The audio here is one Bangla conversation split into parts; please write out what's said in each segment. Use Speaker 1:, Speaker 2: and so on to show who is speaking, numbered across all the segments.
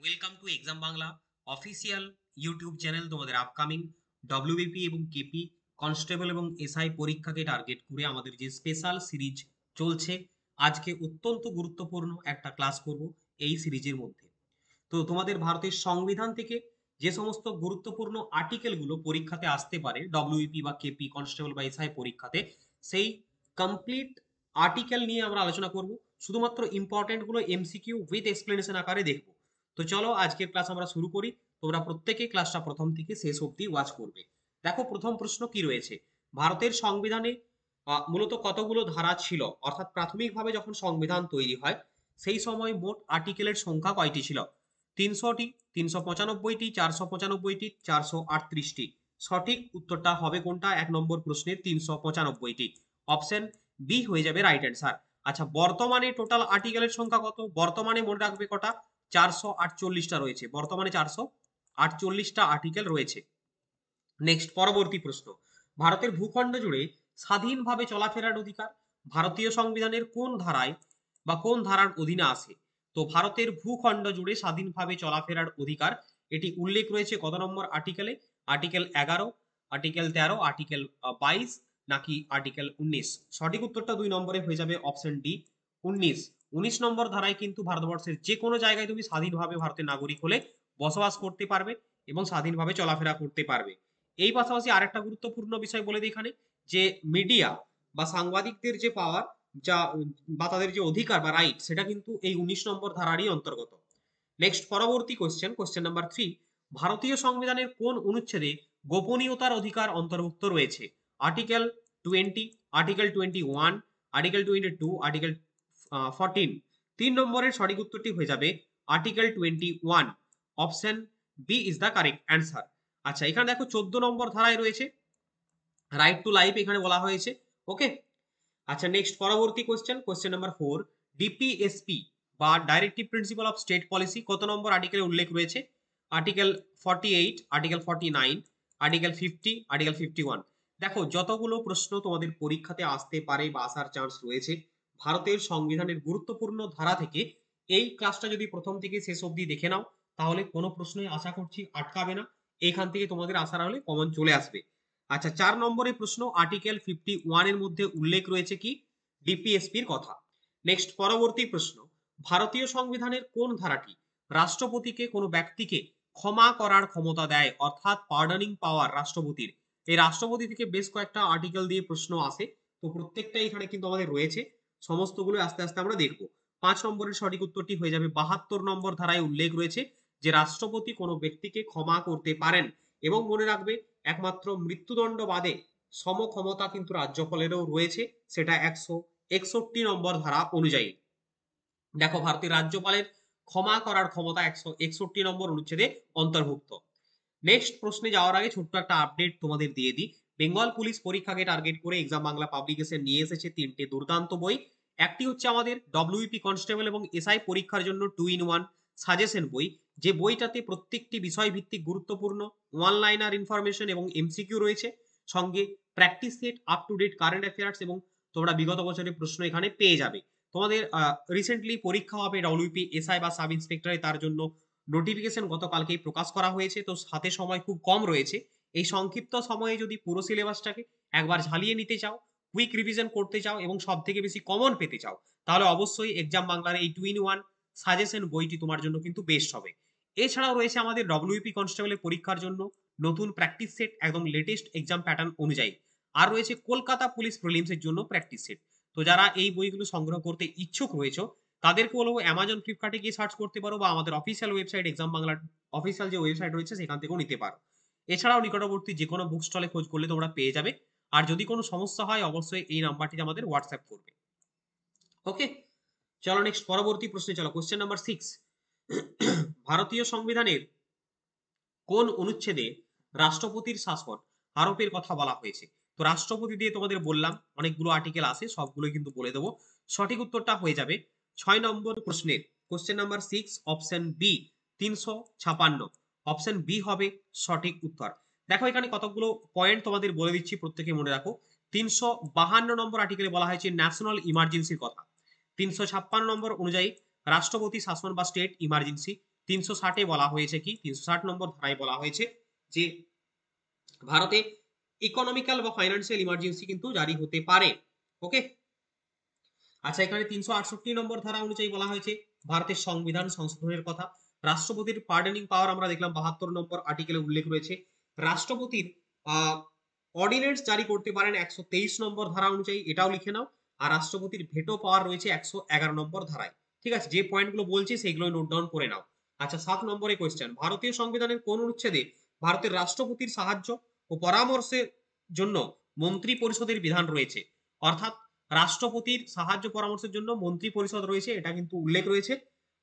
Speaker 1: Welcome to exam Bangla official YouTube channel. তোমাদের আপকামিং ডব্লিউবিপি এবং কেপি কনস্টেবল এবং এসআই পরীক্ষাকে টার্গেট করে আমাদের যে স্পেশাল সিরিজ চলছে, আজকে অত্যন্ত গুরুত্বপূর্ণ একটা ক্লাস করব এই সিরিজের মধ্যে। তো তোমাদের ভারতের সংবিধান থেকে যে সমস্ত গুরুত্বপূর্ণ আর্টিকেলগুলো পরীক্ষাতে আসতে পারে ডব্লিউবিপি বা কেপি কনস্টেবল বা এসআই পরীক্ষাতে, সেই কমপ্লিট আর্টিকেল নিয়ে আমরা আলোচনা করব। শুধুমাত্র ইম্পর্টেন্ট গুলো এমসিকিউ উইথ এক্সপ্লেনেশন আকারে দেখব। তো চলো আজকের ক্লাস আমরা শুরু করি। তোমরা প্রত্যেকেই ক্লাসটা প্রথম থেকে শেষ অবধি ওয়াচ করবে। দেখো প্রথম প্রশ্ন কি রয়েছে। ভারতের সংবিধানে মূলত কতগুলো ধারা ছিল, অর্থাৎ প্রাথমিকভাবে যখন সংবিধান তৈরি হয় সেই সময় মোট আর্টিকেলের সংখ্যা কয়টি ছিল? 300টি, 395টি, 495টি, 438টি। সঠিক উত্তরটা হবে কোনটা? 1 নম্বর প্রশ্নের 395টি। অপশন বি হয়ে যাবে রাইট অ্যান্সার। আচ্ছা, বর্তমানে টোটাল আর্টিকেলের সংখ্যা কত? বর্তমানে মনে রাখবে কটা? 448টা রয়েছে। বর্তমানে 448টা আর্টিকেল রয়েছে। নেক্সট, পরবর্তী প্রশ্ন। ভারতের ভূখণ্ড জুড়ে স্বাধীনভাবে চলাফেরার অধিকার ভারতীয় সংবিধানের কোন ধারায় বা কোন ধারার অধীনে আসে? তো ভারতের ভূখণ্ড জুড়ে স্বাধীনভাবে চলাফেরার অধিকার, এটি উল্লেখ রয়েছে কত নম্বর আর্টিকেলে? আর্টিকেল 11, আর্টিকেল 13, আর্টিকেল 22 নাকি আর্টিকেল 19? সঠিক উত্তরটা 2 নম্বরে হয়ে যাবে অপশন ডি, 19। 19 নম্বর ধারায় কিন্তু ভারতবর্ষের যে কোনো জায়গায় তুমি স্বাধীনভাবে ভারতের নাগরিক হলে বসবাস করতে পারবে এবং স্বাধীনভাবে চলাফেরা করতে পারবে। এই পাশাপাশি আরেকটা গুরুত্বপূর্ণ বিষয় বলে দিই এখানে, যে মিডিয়া বা সাংবাদিকদের যে পাওয়ার, যা বা তাদের যে অধিকার বা রাইট, সেটা কিন্তু এই 19 নম্বর ধারারই অন্তর্গত। নেক্সট, পরবর্তী কোশ্চেন, কোশ্চেন নাম্বার 3। ভারতীয় সংবিধানের কোন অনুচ্ছেদে গোপনীয়তার অধিকার অন্তর্ভুক্ত রয়েছে? Article 20, article 21, article 22, article 14। 3 নম্বরের সঠিক উত্তরটি হয়ে যাবে article 21। Option B is the correct answer. আচ্ছা, এখানে দেখো 14 নম্বর ধারায় রয়েছে রাইট টু লাইফ, এখানে বলা হয়েছে। ওকে। আচ্ছা, নেক্সট পরবর্তী কোশ্চেন, কোশ্চেন নাম্বার 4। ডিপিএসপি বা directive principle of state policy কত নম্বর আর্টিকেলে উল্লেখ রয়েছে? Article 48, article 49, article 50, article 51। দেখো, যতগুলো প্রশ্ন তোমাদের পরীক্ষাতে আসতে পারে বা আসার চান্স রয়েছে ভারতের সংবিধানের গুরুত্বপূর্ণ ধারা থেকে, এই ক্লাসটা যদি প্রথম থেকে শেষ অবধি দেখে নাও তাহলে কোনো প্রশ্নই আশা করছি আটকাবে না। এইখান থেকে তোমাদের আসার হলে কমন চলে আসবে। আচ্ছা, 4 নম্বরের প্রশ্ন, আর্টিকেল 51 এর মধ্যে উল্লেখ রয়েছে কি? ডিপিএসপির কথা। নেক্সট, পরবর্তী প্রশ্ন। ভারতীয় সংবিধানের কোন ধারাটি রাষ্ট্রপতিকে কোনো ব্যক্তিকে ক্ষমা করার ক্ষমতা দেয়, অর্থাৎ পার্ডনিং পাওয়ার রাষ্ট্রপতির? এই রাষ্ট্রপতি থেকে বেশ কয়েকটা আর্টিকেল দিয়ে প্রশ্ন আসে, তো প্রত্যেকটাই এখানে কিন্তু আমাদের রয়েছে। সমস্তগুলো আস্তে আস্তে আমরা দেখব। 5 নম্বরের সঠিক উত্তরটি হয়ে যাবে 72 নম্বর ধারায় উল্লেখ রয়েছে যে রাষ্ট্রপতি কোনো ব্যক্তিকে ক্ষমা করতে পারেন। এবং মনে রাখবে, একমাত্র মৃত্যুদণ্ড বাদে সমক্ষমতা কিন্তু রাজ্যপালেরও রয়েছে, সেটা 161 নম্বর ধারা অনুযায়ী। দেখো, ভারতের রাজ্যপালের ক্ষমা করার ক্ষমতা 161 নম্বর অনুচ্ছেদে অন্তর্ভুক্ত। নেক্সট প্রশ্নে যাওয়ার আগে ছোট্ট একটা আপডেট তোমাদের দিয়ে দিই। বেঙ্গল পুলিশ পরীক্ষাকে টার্গেট করে এক্সাম বাংলা পাবলিকেশন নিয়ে এসেছে 3টে দুর্দান্ত বই। একটি হচ্ছে আমাদের ডব্লিউপি কনস্টেবল এবং এসআই পরীক্ষার জন্য 2-in-1 সাজেশন বই, যে বইটাতে প্রত্যেকটি বিষয় ভিত্তিক গুরুত্বপূর্ণ ওয়ান লাইনার ইনফরমেশন এবং এমসিকিউ রয়েছে, সঙ্গে practice set, up to date current affairs, এবং তোমরা বিগত বছরের প্রশ্ন এখানে পেয়ে যাবে। তোমাদের রিসেন্টলি পরীক্ষা হবে ডব্লিউপি এসআই বা সাব ইন্সপেক্টরে, তার জন্য নোটিফিকেশন গতকালকেই প্রকাশ করা হয়েছে, তো হাতে সময় খুব কম রয়েছে। এই সংক্ষিপ্ত সময়ে যদি পুরো সিলেবাসটাকে একবার ঝালিয়ে নিতে চাও, কুইক রিভিশন করতে চাও এবং সব থেকে বেশি কমন পেতে চাও, তাহলে অবশ্যই এক্সাম বাংলার এই 2-in-1 সাজেশন বইটি তোমার জন্য কিন্তু বেস্ট হবে। এছাড়াও রয়েছে আমাদের ডব্লিউপি কনস্টেবলের পরীক্ষার জন্য নতুন প্র্যাকটিস সেট, একদম লেটেস্ট এক্সাম প্যাটার্ন অনুযায়ী। আর রয়েছে কলকাতা পুলিশ প্রিলিমসের জন্য প্র্যাকটিস সেট। তো যারা এই বইগুলো সংগ্রহ করতে ইচ্ছুক রয়েছে তাদেরকে বলবো অ্যামাজন, ফ্লিপকার্টে গিয়ে সার্চ করতে পারো, বা আমাদের অফিসিয়াল ওয়েবসাইট এক্সাম বাংলার অফিসিয়াল যে ওয়েবসাইট রয়েছে সেখান থেকেও নিতে পারো। এছাড়াও নিকটবর্তী যে কোনো বুক স্টলে খোঁজ করলে তোমরা পেয়ে যাবে। আর যদি কোনো সমস্যা হয় অবশ্যই এই নাম্বারটিতে আমাদের হোয়াটসঅ্যাপ করবে। ওকে, চলো নেক্সট পরবর্তী প্রশ্নে চলো। Question number 6। ভারতীয় সংবিধানের কোন অনুচ্ছেদে রাষ্ট্রপতির শাসন আরোপের কথা বলা হয়েছে? তো রাষ্ট্রপতি দিয়ে তোমাদের বললাম অনেকগুলো আর্টিকেল আছে, সবগুলো কিন্তু বলে দেবো। সঠিক উত্তরটা হয়ে যাবে 6 নম্বর প্রশ্নের question number 6, option B, 356। Option B হবে সঠিক উত্তর। দেখো, এখানে কতগুলো পয়েন্ট তোমাদের বলে দিচ্ছি, প্রত্যেকে মনে রাখো। 352 নম্বর আর্টিকেলে বলা হয়েছে ন্যাশনাল ইমার্জেন্সির কথা। 356 নম্বর অনুযায়ী রাষ্ট্রপতি শাসন বা স্টেট ইমার্জেন্সি। 360-এ বলা হয়েছে কি, 360 নম্বর ধারায় বলা হয়েছে যে ভারতে ইকোনমিক্যাল বা ফাইন্যান্সিয়াল ইমার্জেন্সি কিন্তু জারি হতে পারে। ওকে, আচ্ছা এখানে 368 নম্বর ধারা অনুযায়ী বলা হয়েছে ভারতের সংবিধান সংশোধনের কথা। রাষ্ট্রপতির পার্ডনিং পাওয়ার আমরা দেখলাম 72 নম্বর আর্টিকেলে উল্লেখ রয়েছে। রাষ্ট্রপতির অর্ডিন্যান্স জারি করতে পারেন 123 নম্বর ধারা অনুযায়ী, এটাও লিখে নাও। আর রাষ্ট্রপতির ভেটো পাওয়ার রয়েছে 111 নম্বর ধারায়। ঠিক আছে, যে পয়েন্টগুলো বলছি সেগুলো নোট ডাউন করে নাও। আচ্ছা 7 নম্বরে কোয়েশ্চেন, ভারতীয় সংবিধানের কোন অনুচ্ছেদে ভারতের রাষ্ট্রপতির সাহায্য ও পরামর্শের জন্য মন্ত্রী পরিষদের বিধান রয়েছে? অর্থাৎ রাষ্ট্রপতির সাহায্য পরামর্শের জন্য মন্ত্রী পরিষদ রয়েছে, এটা কিন্তু উল্লেখ রয়েছে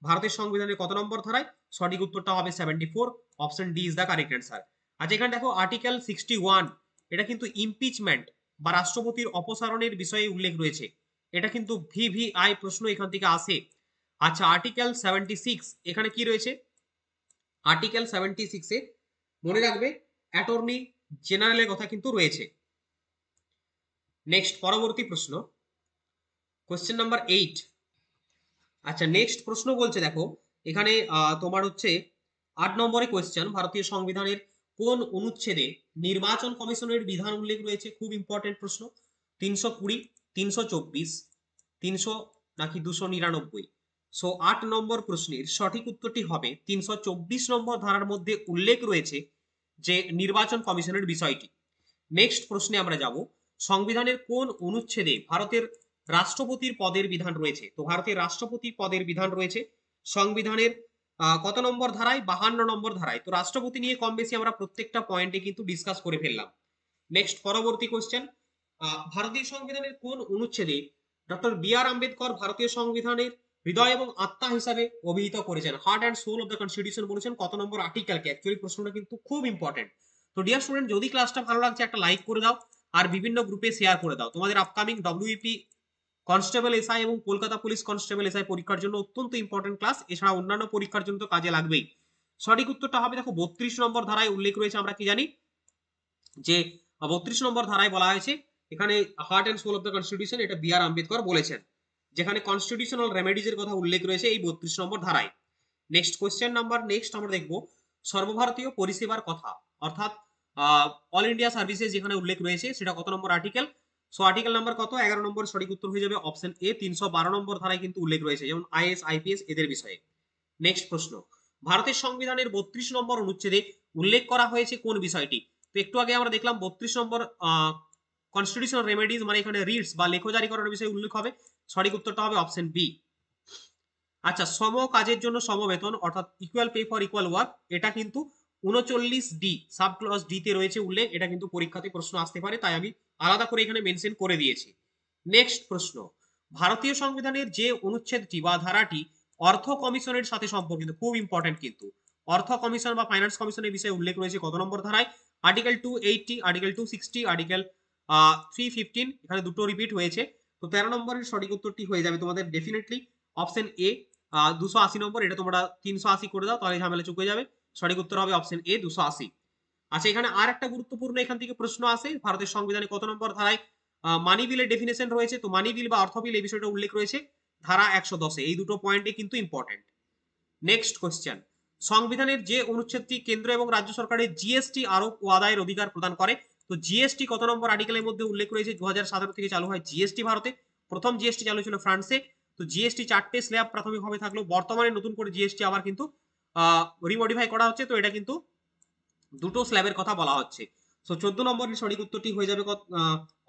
Speaker 1: ভারতের সংবিধানের কত নম্বর ধারায়? সঠিক উত্তরটা হবে 74, option D is the correct answer. আচ্ছা এখানে দেখো আর্টিকেল 61, এটা কিন্তু ইমপিচমেন্ট বা রাষ্ট্রপতির অপসারণের বিষয়ে উল্লেখ রয়েছে, এটা কিন্তু ভিভিআই প্রশ্ন এখান থেকে আসে। আচ্ছা আর্টিকেল 76, এখানে কি রয়েছে? আর্টিকেল 76 এ মনে রাখবে অ্যাটর্নি জেনারেলের কথা কিন্তু রয়েছে। নেক্সট পরবর্তী প্রশ্ন, কোশ্চেন নাম্বার 8। আচ্ছা নেক্সট প্রশ্ন বলছে দেখো এখানে তোমার হচ্ছে 8 নম্বরে কোয়েশ্চেন, ভারতীয় সংবিধানের কোন অনুচ্ছেদে নির্বাচন কমিশনের বিধান উল্লেখ রয়েছে? খুব ইম্পর্টেন্ট প্রশ্ন। 320, 324, 300 নাকি 299? সো 8 নম্বর প্রশ্নের সঠিক উত্তরটি হবে 324 নম্বর ধারার মধ্যে উল্লেখ রয়েছে যে নির্বাচন কমিশনের বিষয়টি। নেক্সট প্রশ্নে আমরা যাব, সংবিধানের কোন অনুচ্ছেদে ভারতের রাষ্ট্রপতির পদের বিধান রয়েছে? তো ভারতের রাষ্ট্রপতির পদের বিধান রয়েছে সংবিধানের কত নম্বর ধারায়? 52 নম্বর ধারায়। তো রাষ্ট্রপতি নিয়ে কম বেশি আমরা প্রত্যেকটা পয়েন্টে কিন্তু ডিসকাস করে ফেললাম। নেক্সট পরবর্তী কোশ্চেন, ভারতীয় সংবিধানের কোন অনুচ্ছেদে ডক্টর বি আর আম্বেদকর ভারতীয় সংবিধানের হৃদয় এবং আত্মা হিসাবে অভিহিত করেছেন? Heart and soul of the constitution বলেছেন কত নম্বর আর্টিকেলকে? অ্যাকচুয়ালি প্রশ্নটা কিন্তু খুব ইম্পর্টেন্ট। তো ডিয়ার স্টুডেন্ট, যদি ক্লাসটা ভালো লাগছে একটা লাইক করে দাও আর বিভিন্ন গ্রুপে শেয়ার করে দাও। তোমাদের আপকামিং ডব্লিউপি কনস্টেবল এসআই এবং কলকাতা পুলিশ কনস্টেবল এসআই পরীক্ষার জন্য অত্যন্ত ইম্পর্টেন্ট ক্লাস, এছাড়া অন্যান্য পরীক্ষার জন্য তো কাজে লাগবেই। সঠিক উত্তরটা হবে দেখো 32 নম্বর ধারায় উল্লেখ রয়েছে, আমরা কি জানি যে 32 নম্বর ধারায় বলা হয়েছে এখানে heart and soul of the constitution, এটা বি আর আম্বেদকর বলেছেন, যেখানে কনস্টিটিউশনাল রেমেডিজের কথা উল্লেখ রয়েছে এই 32 নম্বর ধারায়। নেক্সট কোয়েশ্চেন নাম্বার, নেক্সট আমরা দেখব সর্বভারতীয় পরিষেবার কথা, অর্থাৎ অল ইন্ডিয়া সার্ভিসেস যেখানে উল্লেখ রয়েছে সেটা কত নম্বর আর্টিকেল? সো আর্টিকেল নাম্বার কত? 11 নম্বর সঠিক উত্তর হয়ে যাবে অপশন এ। 312 নম্বর ধারায় কিন্তু উল্লেখ রয়েছে, যেমন আইএস আইপিএস এদের বিষয়ে। নেক্সট প্রশ্ন, ভারতের সংবিধানের 32 নম্বর অনুচ্ছেদে উল্লেখ করা হয়েছে কোন বিষয়টি? তো একটু আগে আমরা দেখলাম 32 নম্বর কনস্টিটিউশনাল রেমেডিজ মানে এখানে রিটস বা লেখ জারি করার বিষয়ে উল্লেখ হবে, সঠিক উত্তরটা হবে অপশন বি। আচ্ছা সম কাজের জন্য সম বেতন অর্থাৎ equal pay for equal work, এটা কিন্তু 39 ডি সাব ক্লজ ডি তে রয়েছে উল্লেখ, এটা কিন্তু পরীক্ষাতে প্রশ্ন আসতে পারে, তাই আমি আলাদা করে এখানে মেনশন করে দিয়েছি। নেক্সট প্রশ্ন, ভারতীয় সংবিধানের যে অনুচ্ছেদটি বা ধারাটি অর্থ কমিশনের সাথে সম্পর্কিত, খুব ইম্পর্টেন্ট কিন্তু, অর্থ কমিশন বা ফাইন্যান্স কমিশনের বিষয়ে উল্লেখ রয়েছে কত নম্বর ধারায়? আর্টিকেল 280, আর্টিকেল 260, আর্টিকেল 315, এখানে দুটো রিপিট হয়েছে। তো 13 নম্বরের সঠিক উত্তরটি হয়ে যাবে তোমাদের ডেফিনেটলি অপশন এ 280 নম্বর, এটা তোমরা 380 করে দাও তাহলে ঝামেলা চুকে যাবে, সঠিক উত্তর হবে অপশন এ 280। আচ্ছা এখানে আর একটা গুরুত্বপূর্ণ এখান থেকে প্রশ্ন আসে, ভারতের সংবিধানে কত নম্বর ধারায় মানি বিলের ডেফিনেশন রয়েছে? তো মানি বিল বা অর্থ বিল এই বিষয়টা উল্লেখ রয়েছে ধারা 110-এ। এই দুটো পয়েন্টে কিন্তু ইম্পর্টেন্ট। নেক্সট কোশ্চেন, সংবিধানের যে অনুচ্ছেদটি কেন্দ্র এবং রাজ্য সরকারের জিএসটি আরোপ ও আদায়ের অধিকার প্রদান করে? তো জিএসটি কত নম্বর আর্টিকেলের মধ্যে উল্লেখ রয়েছে? 2017 থেকে চালু হয় জিএসটি ভারতে, প্রথম জিএসটি চালু ছিল ফ্রান্সে। তো জিএসটি 4টে স্ল্যাব প্রাথমিকভাবে থাকলো, বর্তমানে নতুন করে জিএসটি আবার কিন্তু রিমডিফাই করা হচ্ছে, তো এটা কিন্তু দুটো স্ল্যাবের কথা বলা হচ্ছে। সো 14 নম্বরের সঠিক উত্তরটি হয়ে যাবে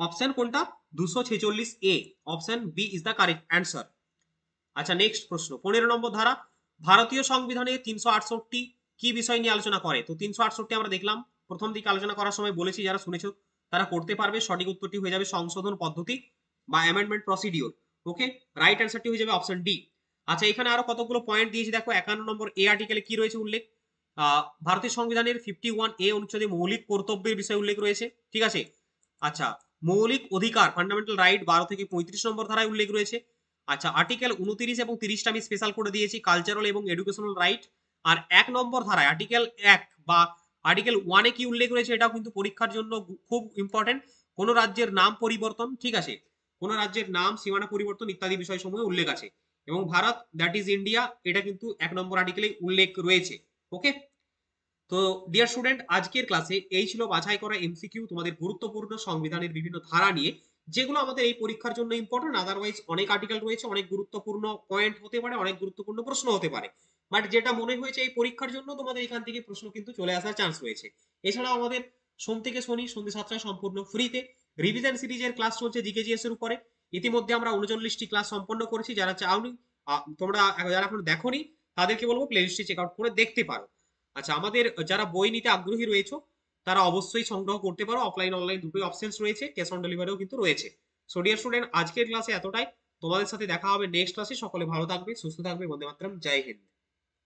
Speaker 1: অপশন কোনটা? 246 A, option B is the correct answer. আচ্ছা নেক্সট প্রশ্ন, 15 নম্বর ধারা ভারতীয় সংবিধানে 368 কি বিষয় নিয়ে আলোচনা করে? তো 368 আমরা দেখলাম প্রথম দিকে আলোচনা করার সময় বলেছি, যারা শুনেছো তারা করতে পারবে। সঠিক উত্তরটি হয়ে যাবে সংশোধন পদ্ধতি বা অ্যামেন্ডমেন্ট প্রসিডিওর। ওকে, রাইট অ্যান্সারটি হয়ে যাবে অপশন ডি। আচ্ছা এখানে আরো কতগুলো পয়েন্ট দিয়েছি দেখো, 51 নম্বর এ আর্টিকেলে কি রয়েছে উল্লেখ? ভারতীয় সংবিধানের 51 এ অনুচ্ছেদে মৌলিক কর্তব্যের বিষয়ে উল্লেখ রয়েছে, ঠিক আছে। আচ্ছা মৌলিক অধিকার ফান্ডামেন্টাল রাইট 12 থেকে 35 নম্বর ধারায় উল্লেখ রয়েছে। আচ্ছা আর্টিকেল 29 এবং 30টা আমি স্পেশাল করে দিয়েছি, কালচারাল এবং এডুকেশনাল রাইট। আর 1 নম্বর ধারায় আর্টিকেল 1 বা আর্টিকেল 1-এ কি উল্লেখ রয়েছে, এটাও কিন্তু পরীক্ষার জন্য খুব ইম্পর্টেন্ট। কোন রাজ্যের নাম পরিবর্তন, ঠিক আছে, কোন রাজ্যের নাম সীমানা পরিবর্তন ইত্যাদি বিষয়সমূহে উল্লেখ আছে, এবং ভারত দ্যাট ইজ ইন্ডিয়া এটা কিন্তু 1 নম্বর আর্টিকেলে উল্লেখ রয়েছে। ওকে, তো ডিয়ার স্টুডেন্ট, আজকের ক্লাসে এই ছিল বাছাই করা এমসিকিউ তোমাদের গুরুত্বপূর্ণ সংবিধানের বিভিন্ন ধারা নিয়ে, যেগুলো আমাদের এই পরীক্ষার জন্য ইম্পর্টেন্ট। আদারওয়াইজ অনেক আর্টিকেল রয়েছে, অনেক গুরুত্বপূর্ণ পয়েন্ট হতে পারে, অনেক গুরুত্বপূর্ণ প্রশ্ন হতে পারে, বাট যেটা মনে হয়েছে এই পরীক্ষার জন্য তোমাদের এখান থেকে প্রশ্ন কিন্তু চলে আসার চান্স রয়েছে। এছাড়াও আমাদের সোম থেকে শনি সন্ধ্যে 7টায় সম্পূর্ণ ফ্রিতে রিভিশন সিরিজের ক্লাস চলছে জিকেজিএস এর উপরে। ইতিমধ্যে আমরা 39টি ক্লাস সম্পন্ন করেছি। যারা চাওনি, তোমরা যারা এখন দেখোনি, তাদেরকে বলবো প্লেলিস্টে চেক আউট করে দেখতে পারো। আচ্ছা, আমাদের যারা বই নিতে আগ্রহী রয়েছে তারা অবশ্যই সংগ্রহ করতে পারো। অফলাইন অনলাইন দুটোই অপশনস রয়েছে, ক্যাশ অন ডেলিভারিও কিন্তু রয়েছে। সো ডিয়ার স্টুডেন্ট, আজকের ক্লাসে এতটাই। তোমাদের সাথে দেখা হবে নেক্সট ক্লাসে। সকলে ভালো থাকবে, সুস্থ থাকবে। বন্দে মাতরম, জয় হিন্দ।